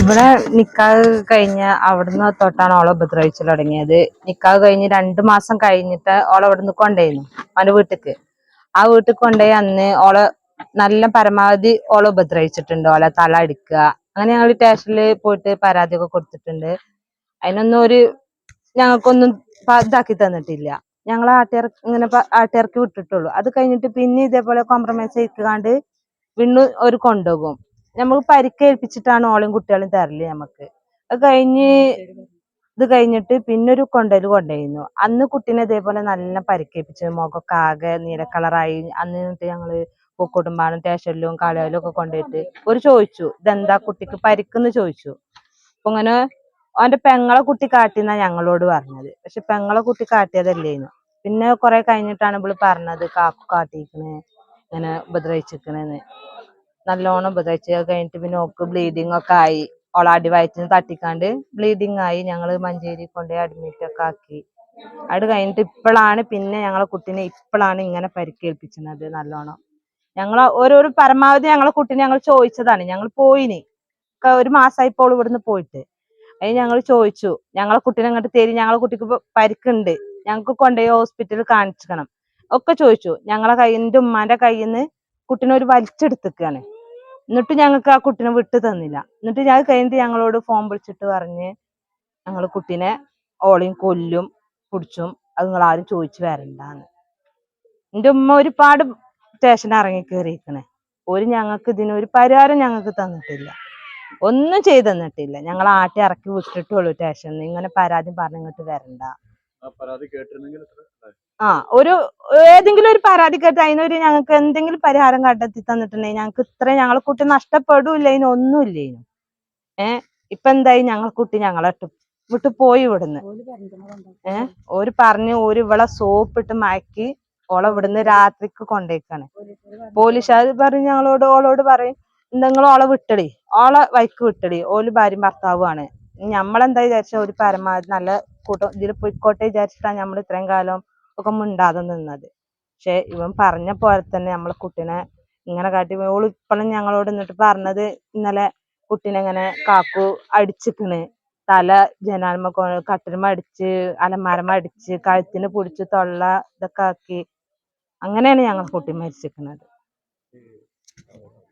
ഇവിടെ നിക്കാഹ് കഴിഞ്ഞ അവിടുന്ന് തൊട്ടാണ് ഓളെ ഉപദ്രവിച്ചു തുടങ്ങിയത്. നിക്കാഹ് കഴിഞ്ഞ് 2 മാസം കഴിഞ്ഞിട്ട് ഓളെ ഇവിടുന്ന് കൊണ്ടുപോയിരുന്നു അവന്റെ വീട്ടിക്ക്. ആ വീട്ടിൽ കൊണ്ടുപോയി അന്ന് ഓളെ നല്ല പരമാവധി ഓളെ ഉപദ്രവിച്ചിട്ടുണ്ട്. ഓളെ തല അടിക്കുക, അങ്ങനെ ഞങ്ങൾ സ്റ്റേഷനിൽ പോയിട്ട് പരാതിയൊക്കെ കൊടുത്തിട്ടുണ്ട്. അതിനൊന്നും ഞങ്ങൾക്കൊന്നും ഇതാക്കി തന്നിട്ടില്ല. ഞങ്ങൾ ആട്ടിയിറക്കി വിട്ടിട്ടുള്ളൂ. അത് കഴിഞ്ഞിട്ട് പിന്നെ ഇതേപോലെ കോംപ്രമൈസ് ചെയ്യിക്കാണ്ട് വീണ്ടും ഒരു കൊണ്ടുപോകും. നമുക്ക് പരിക്കേൽപ്പിച്ചിട്ടാണ് ഓളും കുട്ടികളും തരല്. അത് കഴിഞ്ഞിട്ട് പിന്നെ ഒരു കൊണ്ടുപോയിരുന്നു. അന്ന് കുട്ടീനെ ഇതേപോലെ നല്ല പരിക്കേൽപ്പിച്ച് മുഖമൊക്കെ ആകെ നീല കളറായി. അന്ന് ഞങ്ങള് പൂക്കോട്ടുംപാടം സ്റ്റേഷനിലും കാളയാലും ഒക്കെ കൊണ്ടുപോയിട്ട് ചോദിച്ചു, ഇതെന്താ കുട്ടിക്ക് പരിക്കെന്ന് ചോദിച്ചു. അപ്പൊ ഇങ്ങനെ അവന്റെ പെങ്ങളെ കുട്ടി കാട്ടിന്നാ ഞങ്ങളോട് പറഞ്ഞത്. പക്ഷെ പെങ്ങളെ കുട്ടി കാട്ടിയതല്ലേന്നു. പിന്നെ കുറെ കഴിഞ്ഞിട്ടാണ് ഇവള് പറഞ്ഞത് കാക്കു കാട്ടിക്കണ്, ഇങ്ങനെ ഉപദ്രവിച്ചിക്കണെന്ന്. നല്ലോണം ഉപദ്രവിച്ചു. കഴിഞ്ഞിട്ട് പിന്നെ ഓക്ക് ബ്ലീഡിങ് ഒക്കെ ആയി. ഓളെ അടിവയറ്റിന് തട്ടിക്കാണ്ട് ബ്ലീഡിങ് ആയി. ഞങ്ങള് മഞ്ചേരി കൊണ്ടുപോയി അഡ്മിറ്റ് ഒക്കെ ആക്കി. അത് കഴിഞ്ഞിട്ട് പിന്നെ ഞങ്ങളെ കുട്ടീനെ ഇങ്ങനെ പരിക്കേൽപ്പിച്ചത് നല്ലോണം. ഞങ്ങൾ ഓരോരോ പരമാവധി ഞങ്ങളെ കുട്ടീനെ ഞങ്ങൾ ചോദിച്ചതാണ്. ഞങ്ങൾ പോയിന് 1 മാസമായിപ്പോൾ ഇവിടുന്ന് പോയിട്ട്. അതിന് ഞങ്ങൾ ചോദിച്ചു, ഞങ്ങളെ കുട്ടീനെ അങ്ങോട്ട് തരി, ഞങ്ങളെ കുട്ടിക്ക് പരിക്കുണ്ട്, ഞങ്ങൾക്ക് കൊണ്ടുപോയി ഹോസ്പിറ്റലിൽ കാണിക്കണം ഒക്കെ ചോദിച്ചു. എൻ്റെ ഉമ്മാന്റെ കയ്യിൽ നിന്ന് കുട്ടീനെ ഒരു വലിച്ചെടുത്തിക്കാണ്. എന്നിട്ട് ഞങ്ങൾക്ക് ആ കുട്ടീനെ വിട്ടു തന്നില്ല. എന്നിട്ട് ഞാൻ കഴിഞ്ഞിട്ട് ഞങ്ങളോട് ഫോൺ വിളിച്ചിട്ട് പറഞ്ഞ് ഞങ്ങൾ കുട്ടീനെ ഓളയും കൊല്ലും പിടിച്ചും, അത് നിങ്ങൾ ആരും ചോദിച്ചു വരണ്ടാന്ന്. എൻ്റെ ഉമ്മ ഒരുപാട് സ്റ്റേഷൻ ഇറങ്ങി കയറിയിരിക്കണേ. ഞങ്ങൾക്ക് ഇതിനൊരു പരിഹാരം ഞങ്ങൾക്ക് തന്നിട്ടില്ല, ഒന്നും ചെയ്തു തന്നിട്ടില്ല. ഞങ്ങൾ ആട്ടി ഇറക്കി വിട്ടിട്ടുള്ളൂ സ്റ്റേഷനിൽ. ഇങ്ങനെ പരാതി പറഞ്ഞിട്ട് വരണ്ട. ഏതെങ്കിലും ഒരു പരാതി കേട്ട് അതിനൊരു ഞങ്ങൾക്ക് എന്തെങ്കിലും പരിഹാരം കണ്ടെത്തി തന്നിട്ടുണ്ടെങ്കിൽ ഞങ്ങൾക്ക് ഞങ്ങളെ കുട്ടി നഷ്ടപ്പെടൂല്ല, ഒന്നും ഇല്ലേനു. ഇപ്പൊ എന്തായി, ഞങ്ങളെ കുട്ടി ഞങ്ങളെ വിട്ട് പോയി ഇവിടുന്ന്. ഓര് പറഞ്ഞു ഇവളെ സോപ്പിട്ട് മയക്കി ഓളെ ഇവിടുന്ന് രാത്രിക്ക് കൊണ്ടേക്കാണ്. പോലീസുകാർ പറഞ്ഞു ഓളോട് പറയും, നിങ്ങൾ ഓളെ വിട്ടടി, ഓളെ വൈക്ക് വിട്ടടി, ഓല് ഭാര്യയും ഭർത്താവുമാണ്. നമ്മളെന്താ വിചാരിച്ച ഒരു പരമാവധി നല്ല ഇതിൽ പൊയ്ക്കോട്ടെ വിചാരിച്ചിട്ടാണ് നമ്മൾ ഇത്രയും കാലം ഒക്കെ മിണ്ടാതെ നിന്നത്. പക്ഷെ ഇവൻ പറഞ്ഞ പോലെ തന്നെ നമ്മളെ കുട്ടീനെ ഇങ്ങനെ കാട്ടി. ഓള് ഇപ്പോഴും ഞങ്ങളോട് എന്നിട്ട് പറഞ്ഞത്, ഇന്നലെ കുട്ടീനെ ഇങ്ങനെ കാക്കു അടിച്ചിക്കണ്, തല കട്ടിലുമ അടിച്ച്, അലമാരമ അടിച്ച്, കഴുത്തിന് പിടിച്ച് തൊള്ള ഇതൊക്കെ ആക്കി. അങ്ങനെയാണ് ഞങ്ങൾ കുട്ടി മരിച്ചിരിക്കുന്നത്.